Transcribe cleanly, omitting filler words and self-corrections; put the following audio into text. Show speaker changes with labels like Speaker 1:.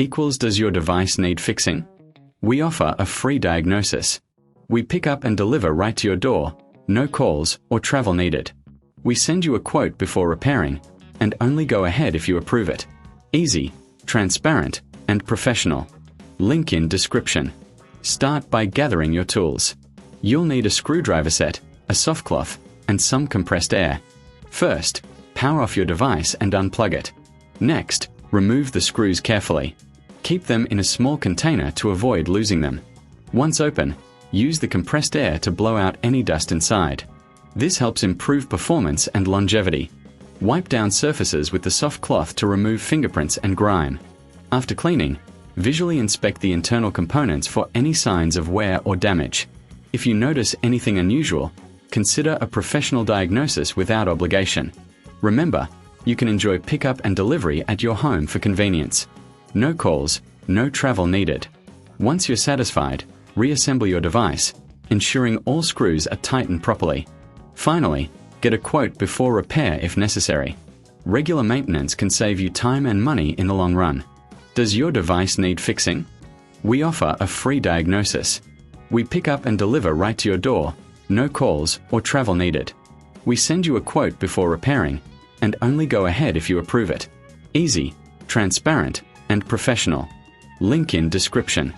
Speaker 1: equals does your device need fixing? We offer a free diagnosis. We pick up and deliver right to your door, no calls or travel needed. We send you a quote before repairing, and only go ahead if you approve it. Easy, transparent, and professional. Link in description. Start by gathering your tools. You'll need a screwdriver set, a soft cloth, and some compressed air. First, power off your device and unplug it. Next, remove the screws carefully. Keep them in a small container to avoid losing them. Once open, use the compressed air to blow out any dust inside. This helps improve performance and longevity. Wipe down surfaces with the soft cloth to remove fingerprints and grime. After cleaning, visually inspect the internal components for any signs of wear or damage. If you notice anything unusual, consider a professional diagnosis without obligation. Remember, you can enjoy pickup and delivery at your home for convenience. No calls, no travel needed. Once you're satisfied, reassemble your device, ensuring all screws are tightened properly. Finally, get a quote before repair if necessary. Regular maintenance can save you time and money in the long run. Does your device need fixing? We offer a free diagnosis. We pick up and deliver right to your door, no calls or travel needed. We send you a quote before repairing, and only go ahead if you approve it. Easy, transparent, and professional. Link in description.